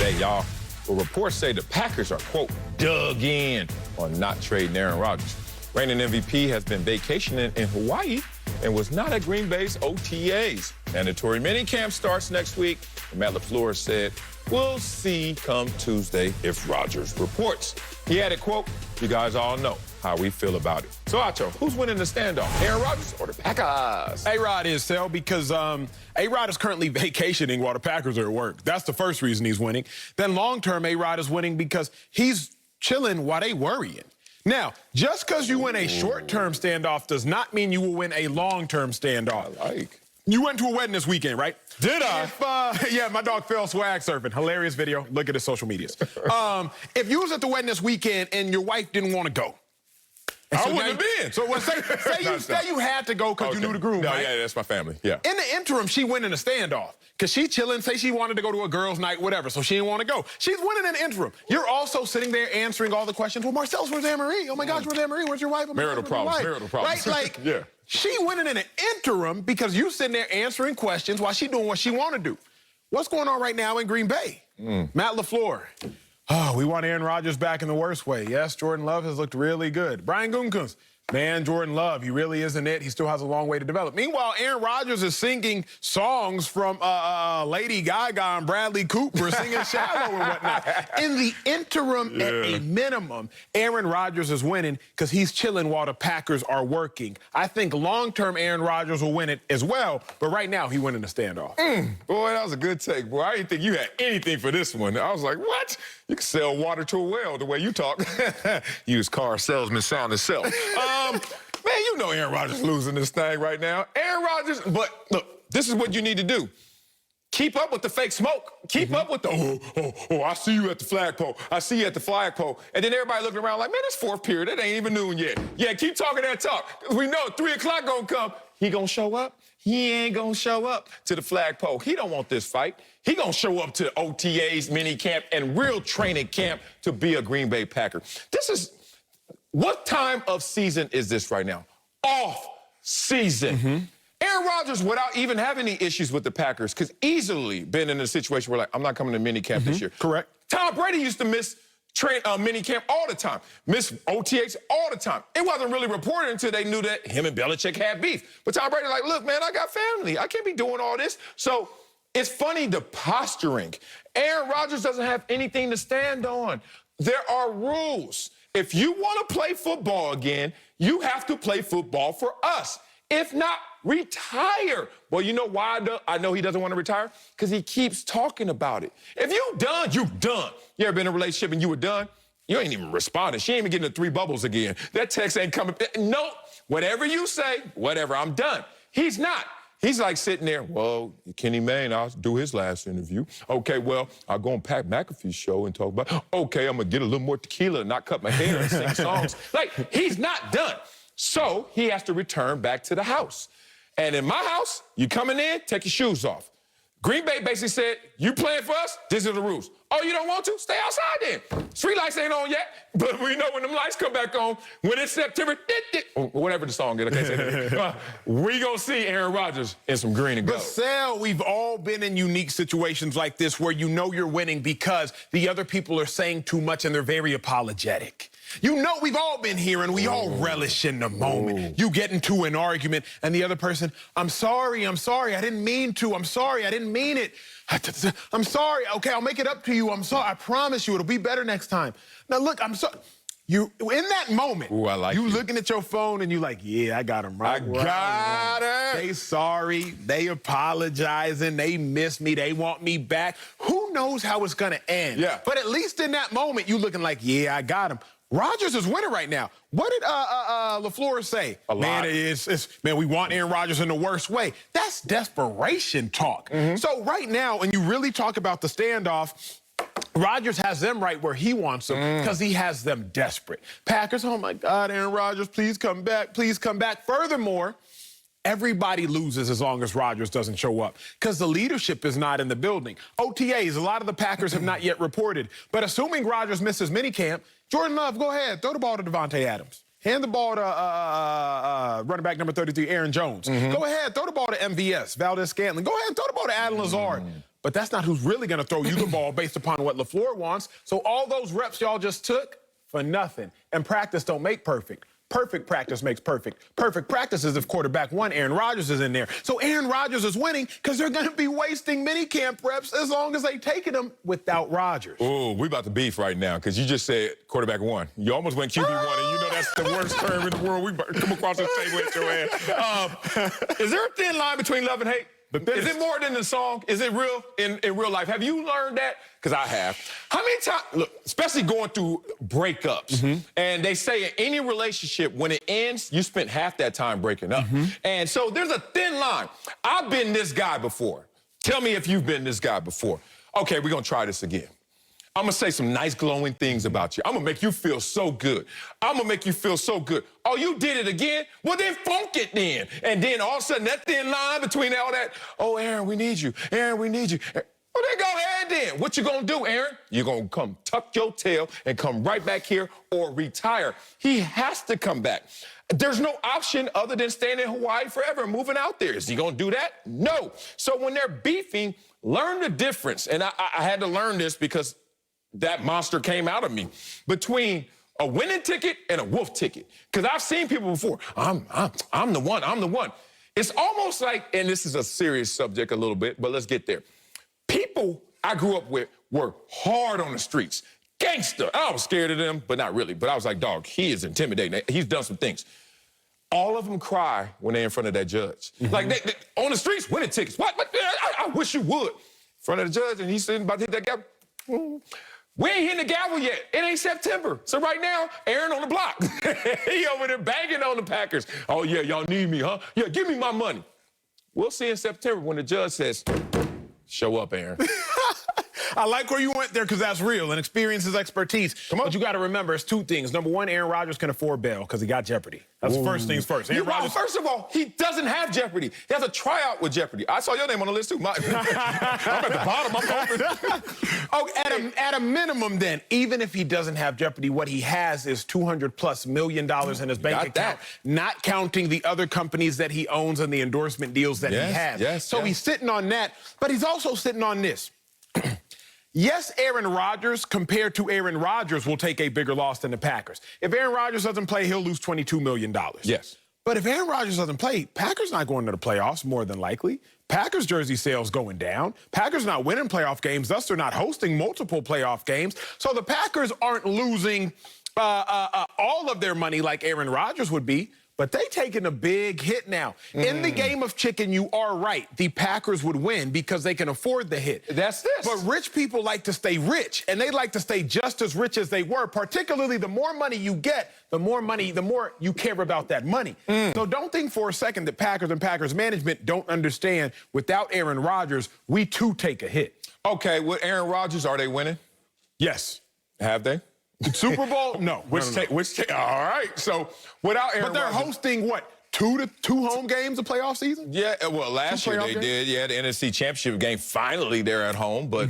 Bay, y'all. Well, reports say the Packers are, quote, dug in on not trading Aaron Rodgers. Reigning MVP has been vacationing in Hawaii and was not at Green Bay's OTAs. Mandatory minicamp starts next week. And Matt LaFleur said, we'll see come Tuesday if Rodgers reports. He added, quote, you guys all know how we feel about it. So, Acho, who's winning the standoff, Aaron Rodgers or the Packers? A-Rod is, Sel, because A-Rod is currently vacationing while the Packers are at work. That's the first reason he's winning. Then long-term, A-Rod is winning because he's chilling while they worrying. Now, just because you win a short-term standoff does not mean you will win a long-term standoff. I like. You went to a wedding this weekend, right? Did I? Yeah, my dog fell swag surfing. Hilarious video. Look at his social medias. If you was at the wedding this weekend and your wife didn't want to go, I wouldn't have been. So say you had to go because you knew the groom, right? Yeah, that's my family, yeah. In the interim, she went in a standoff because she chilling, say she wanted to go to a girls' night, whatever, so she didn't want to go. She's winning in the interim. You're also sitting there answering all the questions. Well, Marcel's, where's Anne-Marie? Oh, my gosh, where's Anne-Marie? Where's your wife? Oh, marital problems. Right? Like, yeah. She winning in an interim because you sitting there answering questions while she doing what she want to do. What's going on right now in Green Bay? Matt LaFleur. Oh, we want Aaron Rodgers back in the worst way. Yes, Jordan Love has looked really good. Brian Gutekunst. Man, Jordan Love, he really isn't it. He still has a long way to develop. Meanwhile, Aaron Rodgers is singing songs from Lady Gaga and Bradley Cooper singing Shallow and whatnot. In the interim, at a minimum, Aaron Rodgers is winning because he's chilling while the Packers are working. I think long-term Aaron Rodgers will win it as well, but right now he winning the standoff. Boy, that was a good take, boy. I didn't think you had anything for this one. I was like, what? You can sell water to a well the way you talk. Used car salesman sound itself. Man, you know Aaron Rodgers losing this thing right now. Aaron Rodgers, but look, this is what you need to do. Keep up with the fake smoke. Keep up with the, I see you at the flagpole. I see you at the flagpole. And then everybody looking around like, man, it's fourth period. It ain't even noon yet. Yeah, keep talking that talk. We know 3 o'clock gonna come. He gonna show up? He ain't gonna show up to the flagpole. He don't want this fight. He gonna show up to OTAs, mini camp, and real training camp to be a Green Bay Packer. What time of season is this right now? Off season. Aaron Rodgers, without even having any issues with the Packers, could easily been in a situation where, like, I'm not coming to mini camp this year. Correct. Tom Brady used to miss mini camp all the time, miss OTAs all the time. It wasn't really reported until they knew that him and Belichick had beef. But Tom Brady like, look, man, I got family. I can't be doing all this. So it's funny, the posturing. Aaron Rodgers doesn't have anything to stand on. There are rules. If you want to play football again, you have to play football for us. If not, retire. Well, you know why I know he doesn't want to retire? Because he keeps talking about it. If you done, you done. You ever been in a relationship and you were done? You ain't even responding. She ain't even getting the 3 bubbles again. That text ain't coming. No, whatever you say, whatever, I'm done. He's not. He's like sitting there, well, Kenny Mayne, I'll do his last interview. Okay, well, I'll go on Pat McAfee's show and talk about, okay, I'm going to get a little more tequila and not cut my hair and sing songs. Like, he's not done. So he has to return back to the house. And in my house, you coming in, take your shoes off. Green Bay basically said, you playing for us, these are the rules. Oh, you don't want to? Stay outside then. Street lights ain't on yet, but we know when them lights come back on, when it's September, whatever the song is, I can't say that. We gonna see Aaron Rodgers in some green and gold. But Sal, we've all been in unique situations like this where you know you're winning because the other people are saying too much and they're very apologetic. You know, we've all been here and we all relish in the moment. You get into an argument and the other person, I'm sorry, I didn't mean to, I'm sorry, I didn't mean it. I'm sorry, okay, I'll make it up to you, I'm sorry, I promise you, it'll be better next time. Now look, I'm sorry. You, in that moment, you looking at your phone and you like, yeah, I got him right. I got it. They sorry, they apologizing, they miss me, they want me back. Who knows how it's gonna end? Yeah. But at least in that moment, you looking like, yeah, I got him. Rodgers is winning right now. What did LaFleur say? Man, man, we want Aaron Rodgers in the worst way. That's desperation talk. So right now, when you really talk about the standoff, Rodgers has them right where he wants them because he has them desperate. Packers, oh my God, Aaron Rodgers, please come back, please come back. Furthermore, everybody loses as long as Rodgers doesn't show up because the leadership is not in the building. OTAs, a lot of the Packers have not yet reported. But assuming Rodgers misses minicamp, Jordan Love, go ahead, throw the ball to Devontae Adams. Hand the ball to running back number 33, Aaron Jones. Go ahead, throw the ball to MVS, Valdez Scantling. Go ahead, throw the ball to Adam Lazard. but that's not who's really going to throw you the ball based upon what LaFleur wants. So all those reps y'all just took for nothing. And practice don't make perfect. Perfect practice makes perfect. Perfect practice is if quarterback one, Aaron Rodgers, is in there. So Aaron Rodgers is winning because they're going to be wasting minicamp reps as long as they taking them without Rodgers. Oh, we about to beef right now because you just said quarterback one. You almost went QB1, and you know that's the worst term in the world. We come across this table with your ass. Is there a thin line between love and hate? Is it more than the song? Is it real in real life? Have you learned that? Because I have. How many times, look, especially going through breakups, and they say in any relationship, when it ends, you spent half that time breaking up. And so there's a thin line. I've been this guy before. Tell me if you've been this guy before. Okay, we're going to try this again. I'm going to say some nice, glowing things about you. I'm going to make you feel so good. I'm going to make you feel so good. Oh, you did it again? Well, then funk it then. And then all of a sudden, that thin line between all that, oh, Aaron, we need you. Aaron, we need you. Well, then go ahead then. What you going to do, Aaron? You're going to come tuck your tail and come right back here or retire. He has to come back. There's no option other than staying in Hawaii forever and moving out there. Is he going to do that? No. So when they're beefing, learn the difference. And I had to learn this because that monster came out of me, between a winning ticket and a wolf ticket. Because I've seen people before, I'm the one. It's almost like, and this is a serious subject a little bit, but let's get there. People I grew up with were hard on the streets, gangster. I was scared of them, but not really. But I was like, dog, he is intimidating. He's done some things. All of them cry when they're in front of that judge. Like, they, on the streets, winning tickets. What? I wish you would. In front of the judge, and he's sitting about to hit that gavel. We ain't hitting the gavel yet. It ain't September. So right now, Aaron on the block. He over there banging on the Packers. Oh, yeah, y'all need me, huh? Yeah, give me my money. We'll see in September when the judge says, show up, Aaron. I like where you went there because that's real, and experience is expertise. Come on. But you got to remember, it's two things. Number one, Aaron Rodgers can afford bail because he got Jeopardy. That's first things first. Aaron Rodgers, first of all, he doesn't have Jeopardy. He has a tryout with Jeopardy. I saw your name on the list, too. I'm at the bottom. I'm hoping. Oh, at a minimum, then, even if he doesn't have Jeopardy, what he has is $200+ million in his bank account, not counting the other companies that he owns and the endorsement deals that he has. So he's sitting on that, but he's also sitting on this. Yes, Aaron Rodgers, compared to Aaron Rodgers, will take a bigger loss than the Packers. If Aaron Rodgers doesn't play, he'll lose $22 million. Yes. But if Aaron Rodgers doesn't play, Packers not going to the playoffs, more than likely. Packers jersey sales going down. Packers not winning playoff games, thus they're not hosting multiple playoff games. So the Packers aren't losing all of their money like Aaron Rodgers would be. But they taking a big hit now. In the game of chicken, you are right. The Packers would win because they can afford the hit. That's this. But rich people like to stay rich, and they like to stay just as rich as they were. Particularly, the more money you get, the more you care about that money. So don't think for a second that Packers and Packers management don't understand without Aaron Rodgers, we too take a hit. Okay, with Aaron Rodgers, are they winning? Yes. Have they? Super Bowl? No. Which all right. So without Aaron Rodgers. But they're hosting what? Two home games of playoff season? Yeah, well, last year they did. Yeah, the NFC Championship game. Finally, they're at home, but